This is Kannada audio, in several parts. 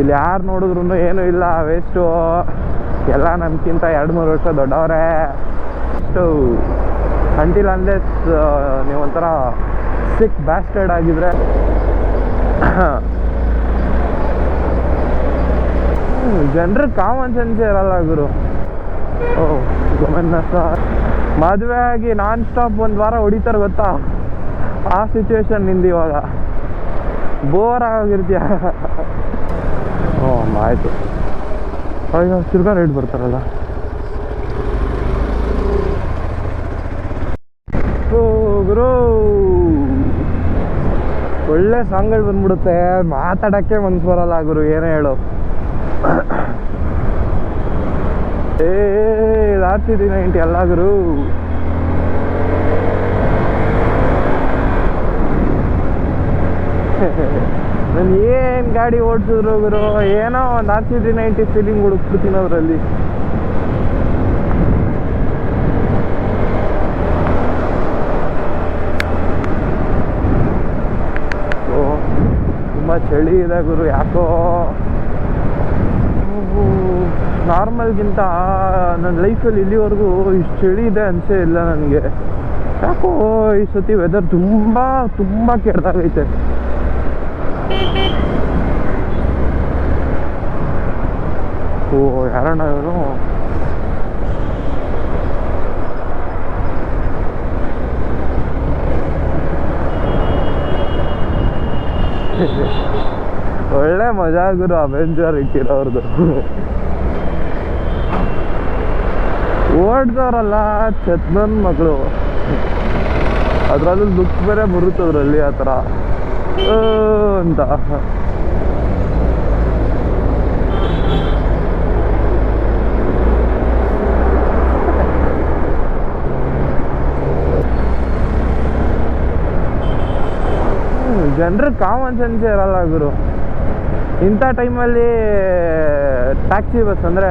ಇಲ್ಲಿ ಯಾರು ನೋಡಿದ್ರು ಏನೂ ಇಲ್ಲ, ವೇಸ್ಟು. ಎಲ್ಲ ನಮ್ಗಿಂತ 2-3 ವರ್ಷ ದೊಡ್ಡವರೇ. ಇಷ್ಟು ಅಂಟಿಲ್ ಅನ್ಲೆಸ್ ನೀವು ಒಂಥರ ಸಿಕ್ ಬ್ಯಾಸ್ಟರ್ಡ್ ಆಗಿದ್ರೆ ಜನರಿಗೆ ಕಾಮನ್ ಸೆನ್ಸೇ ಇರಲ್ಲ ಗುರು. ಮದುವೆ ಆಗಿ ನಾನ್ ಸ್ಟಾಪ್ 1 ವಾರ ಹೊಡಿತಾರೆ ಗೊತ್ತಾ, ಆ ಸಿಚುವೇಶನ್ ನಿಂದು ಇವಾಗ. ಬೋರ್ ಆಗಿರ್ತೀಯ. ಆಯಿತು. ಅಯ್ಯೋ ತಿರ್ಗಾ ರೈಡ್ ಬರ್ತಾರಲ್ಲ. ಗುರು ಒಳ್ಳೆ ಸಾಂಗ್ಗಳು ಬಂದ್ಬಿಡುತ್ತೆ, ಮಾತಾಡೋಕ್ಕೆ ಮನ್ಸು ಬರಲ್ಲ ಗುರು, ಏನೇ ಹೇಳು. RC390 ಅಲ್ಲ ಗುರು. ನಾನು ಏನು ಗಾಡಿ ಓಡಿಸಿದ್ರು ಗುರು, ಏನೋ ಒಂದು RC390 ಫೀಲಿಂಗ್ ಹುಡುಕ್ಬಿಡ್ತೀನಿ ಅದರಲ್ಲಿ. ತುಂಬ ಚಳಿ ಇದೆ ಗುರು ಯಾಕೋ. ನಾರ್ಮಲ್ಗಿಂತ ನನ್ನ ಲೈಫಲ್ಲಿ ಇಲ್ಲಿವರೆಗೂ ಇಷ್ಟು ಚಳಿ ಇದೆ ಅನಿಸೇ ಇಲ್ಲ ನನಗೆ. ಯಾಕೋ ಈ ಸತಿ ವೆದರ್ ತುಂಬ ತುಂಬ ಕೆಟ್ಟದಾಗೈತೆ. ಯಾರಣ್ಣ ಇವರು? ಒಳ್ಳೆ ಮಜಾ ಗುರು ಅವೆಂಜರ್ ಇಟ್ಟಿರೋರ್ದು. ಓಡ್ದವ್ರಲ್ಲ ಚತ್ನನ್ ಮಗಳು, ಅದ್ರಲ್ಲೂ ಲುಕ್ ಬೇರೆ ಬರುತ್ತದ್ರಲ್ಲಿ ಆ ಥರ ಅಂತ. ಜನರಿಗೆ ಕಾಮನ್ ಸೆನ್ಸೇ ಇರಲ್ಲ ಗುರು. ಇಂಥ ಟೈಮಲ್ಲಿ ಟ್ಯಾಕ್ಸಿ ಬಸ್ ಅಂದರೆ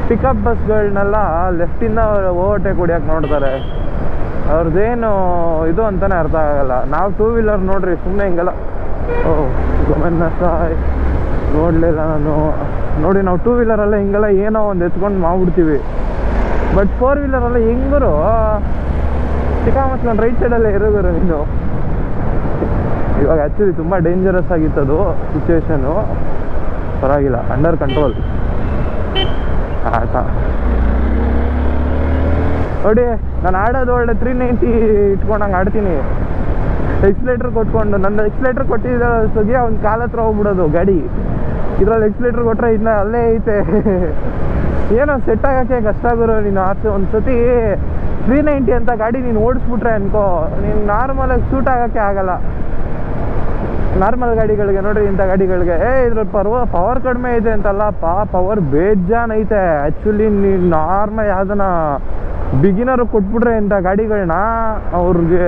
ಪಿಕಪ್ ಬಸ್ಗಳನ್ನೆಲ್ಲ ಲೆಫ್ಟಿಂದ ಓವರ್ಟೇಕ್ ಹೊಡಿಯೋಕೆ ನೋಡ್ತಾರೆ. ಅವ್ರದ್ದೇನು ಇದು ಅಂತಲೇ ಅರ್ಥ ಆಗಲ್ಲ. ನಾವು 2 ವೀಲರ್ ನೋಡ್ರಿ ಸುಮ್ಮನೆ ಹಿಂಗೆಲ್ಲ ನೋಡಲಿಲ್ಲ ನಾನು ನೋಡಿ. ನಾವು 2 ವೀಲರೆಲ್ಲ ಹಿಂಗೆಲ್ಲ ಏನೋ ಒಂದು ಎತ್ಕೊಂಡು ಮಾಡ್ಬಿಡ್ತೀವಿ. ಬಟ್ 4 ವೀಲರೆಲ್ಲ ಹೆಂಗರು ಚಿಕ್ಕಮಸ್ಕೊಂಡು ರೈಟ್ ಸೈಡಲ್ಲೇ ಇರೋಗುರು ನೀನು. ಇವಾಗ ಆ್ಯಕ್ಚುಲಿ ತುಂಬ ಡೇಂಜರಸ್ ಆಗಿತ್ತದು ಸಿಚುವೇಶನು. ಪರವಾಗಿಲ್ಲ, ಅಂಡರ್ ಕಂಟ್ರೋಲ್ ಆಯ್ತಾ. ನೋಡಿ ನಾನು ಆಡೋದು ಒಳ್ಳೆ 390 ಇಟ್ಕೊಂಡಂಗೆ ಆಡ್ತೀನಿ. ಎಕ್ಸ್ಲೇಟ್ರ್ ಕೊಟ್ಕೊಂಡು, ನನ್ನ ಎಕ್ಸ್ಲೇಟ್ರ್ ಕೊಟ್ಟಿದ್ದ ಸಗಿ ಅವ್ನ ಕಾಲ ಹತ್ರ ಹೋಗ್ಬಿಡೋದು ಗಾಡಿ. ಇದ್ರಲ್ಲಿ ಎಕ್ಸ್ಲೇಟ್ರ್ ಕೊಟ್ಟರೆ ಇನ್ನು ಅಲ್ಲೇ ಐತೆ. ಏನೋ ಸೆಟ್ ಆಗೋಕ್ಕೆ ಕಷ್ಟ ಆಗೋರು ನೀನು. ಒಂದು ಸತಿ 390 ಅಂತ ಗಾಡಿ ನೀನು ಓಡಿಸ್ಬಿಟ್ರೆ ಅನ್ಕೋ, ನೀನು ನಾರ್ಮಲಾಗಿ ಸೂಟ್ ಆಗೋಕ್ಕೆ ಆಗಲ್ಲ. ನಾರ್ಮಲ್ ಗಾಡಿಗಳಿಗೆ ನೋಡ್ರಿ, ಇಂಥ ಗಾಡಿಗಳಿಗೆ ಇದ್ರಲ್ಲಿ ಪವರ್ ಕಡಿಮೆ ಇದೆ ಅಂತಲ್ಲ, ಪವರ್ ಬೇಜಾನ್ ಐತೆ. ಆ್ಯಕ್ಚುಲಿ ನೀವು ನಾರ್ಮಲ್ ಯಾವ್ದನ್ನ ಬಿಗಿನರು ಕೊಟ್ಬಿಟ್ರೆ ಇಂಥ ಗಾಡಿಗಳನ್ನ ಅವ್ರಿಗೆ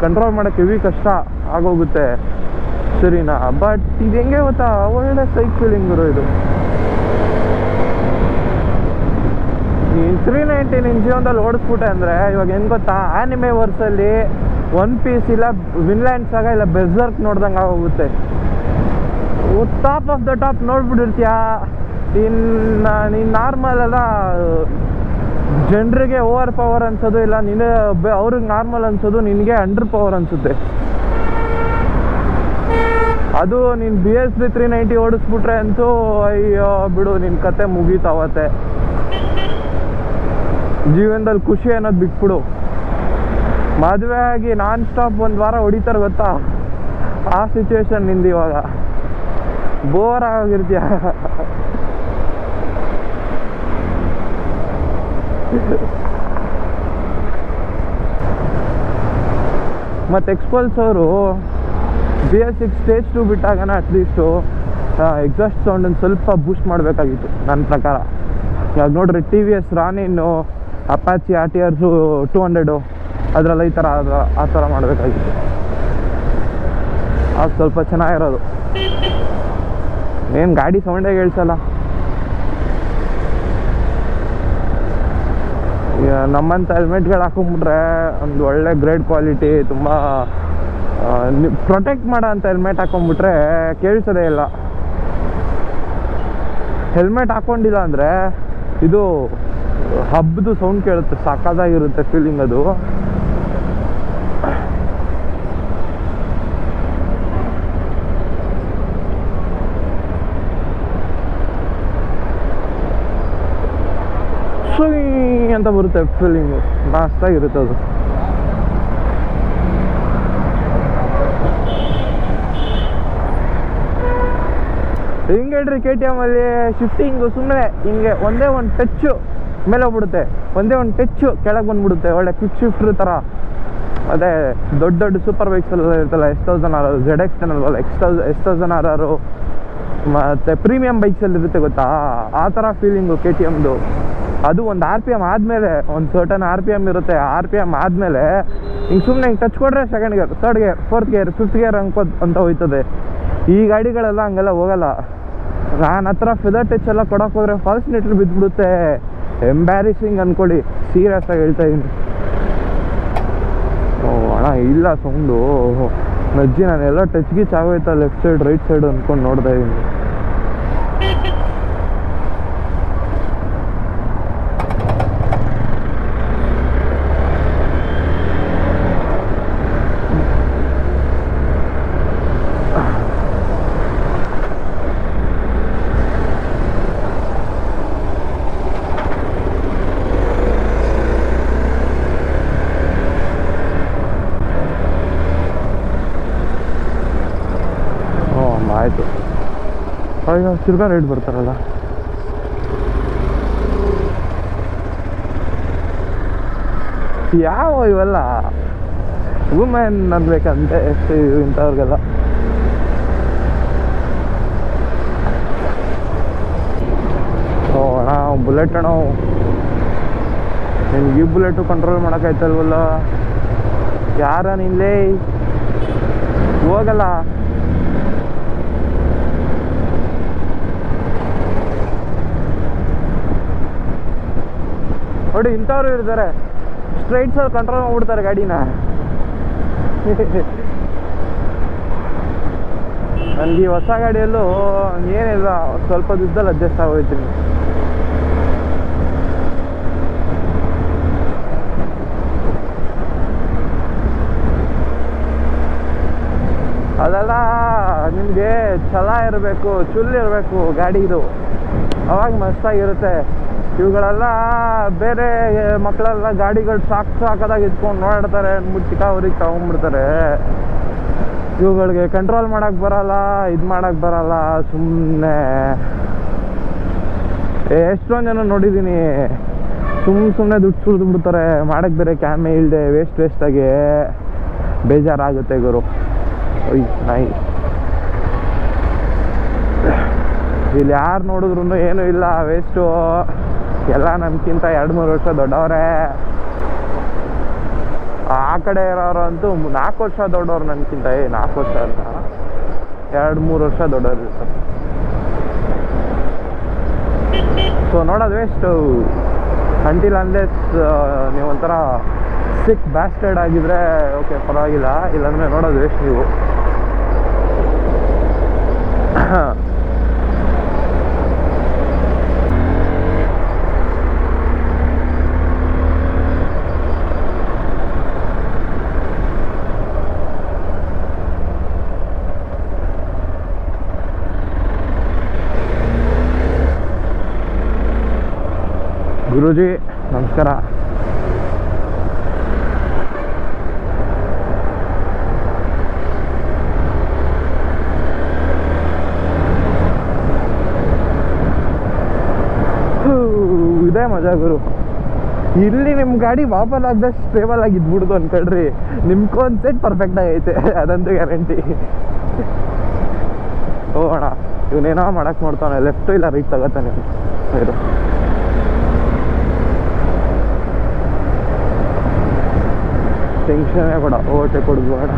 ಕಂಟ್ರೋಲ್ ಮಾಡೋಕ್ಕೆ ಹೆವಿ ಕಷ್ಟ ಆಗೋಗುತ್ತೆ, ಸರಿನಾ. ಬಟ್ ಇದು ಹೆಂಗೆ ಗೊತ್ತಾ, ಒಳ್ಳೆ ಸೈಕ್ಲಿಂಗರು ಇದು. ನೀನು 390 ನಿನ್ನ ಜೀವನದಲ್ಲಿ ಓಡಿಸ್ಬಿಟ್ಟೆ ಅಂದರೆ ಇವಾಗ ಹೆಂಗೆ ಗೊತ್ತಾ, ಆನಿಮೆ ವರ್ಸಲ್ಲಿ ಒನ್ ಪೀಸ್ ಇಲ್ಲ ವಿನ್ಲ್ಯಾಂಡ್ ಸಾಗ ಇಲ್ಲ ಬೆರ್ಸರ್ಕ್ ನೋಡ್ದಂಗೆ ಆಗೋಗುತ್ತೆ. ಟಾಪ್ ಆಫ್ ದ ಟಾಪ್ ನೋಡ್ಬಿಟ್ಟಿರ್ತೀಯ. ನೀನು ನಾರ್ಮಲ್ ಅಲ್ಲ, ಜನರಿಗೆ ಓವರ್ ಪವರ್ ಅನ್ಸೋದು ಇಲ್ಲ, ನಿನ್ನ ಅವ್ರಿಗೆ ನಾರ್ಮಲ್ ಅನ್ಸೋದು, ನಿನಗೆ ಅಂಡರ್ ಪವರ್ ಅನಿಸುತ್ತೆ. ಅದು ನೀನು BS 390 ಓಡಿಸ್ಬಿಟ್ರೆ ಅಂತೂ ಅಯ್ಯೋ ಬಿಡು, ನಿನ್ನ ಕತೆ ಮುಗೀತಾವತ್ತೆ. ಜೀವನದಲ್ಲಿ ಖುಷಿ ಅನ್ನೋದು ಬಿಟ್ಬಿಡು. ಮದುವೆ ಆಗಿ ನಾನ್ ಸ್ಟಾಪ್ 1 ವಾರ ಹೊಡಿತಾರೆ ಗೊತ್ತಾ, ಆ ಸಿಚುವೇಶನ್ ನಿಂದು ಇವಾಗ. ಬೋರ್ ಆಗಿರ್ತೀಯ. ಮತ್ತು ಎಕ್ಸ್ಪಲ್ಸ್ ಅವರು BS6 ಸ್ಟೇಜ್ 2 ಬಿಟ್ಟಾಗನ ಅಟ್ಲೀಸ್ಟು ಎಕ್ಸಾಸ್ಟ್ ಸೌಂಡನ್ನು ಸ್ವಲ್ಪ ಬೂಸ್ಟ್ ಮಾಡಬೇಕಾಗಿತ್ತು ನನ್ನ ಪ್ರಕಾರ. ಇವಾಗ ನೋಡ್ರಿ TVS ರಾನಿನ್ನು, ಅಪಾಚಿ RTR 200 ಅದರಲ್ಲ ಈ ಥರ ಆ ಥರ ಮಾಡಬೇಕಾಗಿತ್ತು. ಅದು ಸ್ವಲ್ಪ ಚೆನ್ನಾಗಿರೋದು. ಏನು ಗಾಡಿ ಸೌಂಡೇ ಕೇಳಿಸಲ್ಲ. ನಮ್ಮಂಥ ಹೆಲ್ಮೆಟ್ಗಳು ಹಾಕೊಂಡ್ಬಿಟ್ರೆ ಒಂದು ಒಳ್ಳೆ ಗ್ರೇಡ್ ಕ್ವಾಲಿಟಿ, ತುಂಬ ಪ್ರೊಟೆಕ್ಟ್ ಮಾಡೋ ಅಂಥ ಹೆಲ್ಮೆಟ್ ಹಾಕೊಂಡ್ಬಿಟ್ರೆ ಕೇಳಿಸೋದೇ ಇಲ್ಲ. ಹೆಲ್ಮೆಟ್ ಹಾಕ್ಕೊಂಡಿಲ್ಲ ಅಂದರೆ ಇದು ಹಬ್ಬದು ಸೌಂಡ್ ಕೇಳುತ್ತೆ, ಸಕ್ಕತ್ತಾಗಿರುತ್ತೆ ಫೀಲಿಂಗ್ ಅದು. ಅಂತ ಬರುತ್ತೆ ಫೀಲಿಂಗು, ಮಸ್ತಾಗಿರುತ್ತೆ ಅದು. ಹಿಂಗೆ ಹೇಳ್ರಿ, KTM ಅಲ್ಲಿ ಶಿಫ್ಟಿಂಗು ಸುಮ್ಮನೆ ಹಿಂಗೆ ಒಂದೇ ಒಂದು ಟಚ್ಚು ಮೇಲೆ ಹೋಗ್ಬಿಡುತ್ತೆ, ಒಂದೇ ಒಂದು ಟಚ್ಚು ಕೆಳಗೆ ಬಂದ್ಬಿಡುತ್ತೆ, ಒಳ್ಳೆ ಕ್ವಿಕ್ ಶಿಫ್ಟ್ರ್ ಥರ. ಅದೇ ದೊಡ್ಡ ದೊಡ್ಡ ಸೂಪರ್ ಬೈಕ್ಸ್ ಎಲ್ಲ ಇರ್ತಲ್ಲ, S1000 ZX ಅಲ್ವಲ್ಲ, S1000 ಮತ್ತು ಪ್ರೀಮಿಯಂ ಬೈಕ್ಸಲ್ಲಿ ಇರುತ್ತೆ ಗೊತ್ತಾ, ಆ ಥರ ಫೀಲಿಂಗು KTMದು. ಅದು ಒಂದು RPM ಆದಮೇಲೆ, ಒಂದು ಸರ್ಟನ್ RPM ಇರುತ್ತೆ, RPM ಆದಮೇಲೆ ಹಿಂಗೆ ಸುಮ್ಮನೆ ಹಿಂಗೆ ಟಚ್ ಕೊಟ್ಟರೆ second gear, third gear, fourth gear, fifth gear ಅಂತ ಹೋಯ್ತದೆ. ಈ ಗಾಡಿಗಳೆಲ್ಲ ಹಂಗೆಲ್ಲ ಹೋಗಲ್ಲ. ನಾನು ಹತ್ರ ಫೆದರ್ ಟಚ್ ಎಲ್ಲ ಕೊಡೋಕೆ ಹೋದರೆ ಫಾಲ್ಸ್ ನ್ಯೂಟ್ರಲ್ ಬಿದ್ದುಬಿಡುತ್ತೆ. ಎಂಬ್ಯಾರಿಸಿಂಗ್ ಅಂದ್ಕೊಳ್ಳಿ, ಸೀರಿಯಸ್ ಆಗಿ ಹೇಳ್ತಾ ಇದ್ದೀನಿ. ಅಣ್ಣ ಇಲ್ಲ ಸೌಂಡು ನಜ್ಜಿ, ನಾನೆಲ್ಲ ಟಚ್ ಗೀಚ್ ಆಗೋಯ್ತಾ ಲೆಫ್ಟ್ ಸೈಡ್ ರೈಟ್ ಸೈಡ್ ಅಂದ್ಕೊಂಡು ನೋಡ್ತಾ ಇದ್ದೀನಿ. ಆಯಿತು, ಈಗ ತಿರ್ಗಾ ರೇಟ್ ಬರ್ತಾರಲ್ಲ. ಯಾವ ಇವೆಲ್ಲ ವುಮೆನ್ ಅನ್ಬೇಕಂತೆ ಎಷ್ಟು ಇಂಥವ್ರಿಗೆಲ್ಲ. ಅಣ್ಣ ಬುಲೆಟ್ ಅಣ್ಣ, ನಿಮ್ಗೆ ಈ ಬುಲೆಟು ಕಂಟ್ರೋಲ್ ಮಾಡೋಕ್ಕಾಯ್ತಲ್ವಲ್ಲ, ಯಾರ ನಿಲ್ಲೇ ಹೋಗಲ್ಲ. ನೋಡಿ ಇಂಥವ್ರು ಇರ್ತಾರೆ, ಸ್ಟ್ರೈಟ್ಸಲ್ಲಿ ಕಂಟ್ರೋಲ್ ಮಾಡ್ಬಿಡ್ತಾರೆ ಗಾಡಿನ. ನನಗೆ ಈ ಹೊಸ ಗಾಡಿಯಲ್ಲೂ ಏನಿಲ್ಲ, ಸ್ವಲ್ಪ ದಿವಸದಲ್ಲಿ ಅಡ್ಜಸ್ಟ್ ಆಗೋಯ್ತೀನಿ. ಅದೆಲ್ಲ ನಿಮಗೆ ಛಲ ಇರಬೇಕು, ಚುಲ್ಲಿರಬೇಕು ಗಾಡಿದು, ಅವಾಗ ಮಸ್ತಾಗಿರುತ್ತೆ. ಇವುಗಳೆಲ್ಲ ಬೇರೆ ಮಕ್ಕಳೆಲ್ಲ ಗಾಡಿಗಳು ಸಾಕಾದಾಗ ಇಟ್ಕೊಂಡು ನೋಡ್ತಾರೆ, ಮುಚ್ಚಿಕ ಅವ್ರಿಗೆ ತಗೊಂಡ್ಬಿಡ್ತಾರೆ. ಇವುಗಳಿಗೆ ಕಂಟ್ರೋಲ್ ಮಾಡೋಕ್ಕೆ ಬರೋಲ್ಲ, ಇದು ಮಾಡೋಕ್ಕೆ ಬರೋಲ್ಲ. ಸುಮ್ಮನೆ ಎಷ್ಟೊಂದು ಜನ ನೋಡಿದ್ದೀನಿ, ಸುಮ್ಮನೆ ದುಡ್ಡು ಸುರಿದು ಬಿಡ್ತಾರೆ, ಮಾಡೋಕ್ಕೆ ಬೇರೆ ಕ್ಯಾಮೆ ಇಲ್ಲದೆ ವೇಸ್ಟಾಗಿ. ಬೇಜಾರಾಗುತ್ತೆ ಗುರು. ಒಯ್ ನಾಯಿ, ಇಲ್ಲಿ ಯಾರು ನೋಡಿದ್ರು ಏನೂ ಇಲ್ಲ, ವೇಸ್ಟು. ಎಲ್ಲ ನಮ್ಗಿಂತ 2-3 ವರ್ಷ ದೊಡ್ಡವರೇ. ಆ ಕಡೆ ಇರೋರು ಅಂತೂ 4 ವರ್ಷ ದೊಡ್ಡವ್ರು ನನ್ಗಿಂತ. 4 ವರ್ಷ ಅಲ್ಲ, 2-3 ವರ್ಷ ದೊಡ್ಡವ್ರು ಇರ್ತಾರೆ. ಸೊ ನೋಡೋದು ವೇಸ್ಟು. ಅಂಟಿಲ್ ಅನ್ಲೆಸ್ ನೀವೊಂಥರ ಸಿಕ್ ಬ್ಯಾಸ್ಟರ್ಡ್ ಆಗಿದ್ರೆ ಓಕೆ ಪರವಾಗಿಲ್ಲ, ಇಲ್ಲಾಂದರೆ ನೋಡೋದು ವೇಸ್ಟ್ ನೀವು. ಗುರೂಜಿ ನಮಸ್ಕಾರ. ಇದೇ ಮಜಾ ಗುರು. ಇಲ್ಲಿ ನಿಮ್ಮ ಗಾಡಿ ವಾಪಸ್ ಆಗದಷ್ಟು ಸ್ಟೇಬಲ್ ಆಗಿ ಇದ್ಬಿಡ್ದು ಅನ್ಕೊಳ್ರಿ, ನಿಮ್ಮ ಕಾನ್ಸೆಪ್ಟ್ ಪರ್ಫೆಕ್ಟ್ ಆಗೈತೆ, ಅದಂತೂ ಗ್ಯಾರಂಟಿ. ಹೋಗೋಣ, ಇವನೇನೋ ಮಾಡಕ್ಕೆ ನೋಡ್ತಾನೆ, ಲೆಫ್ಟು ಇಲ್ಲ ರೈಟ್ ತಗೋತಾನೆ. ಸರಿ, ಟೆನ್ಷನ್ನೇ ಬೇಡ, ಓವರ್ಟೇಕ್ ಕೊಡೋದು ಬೇಡ.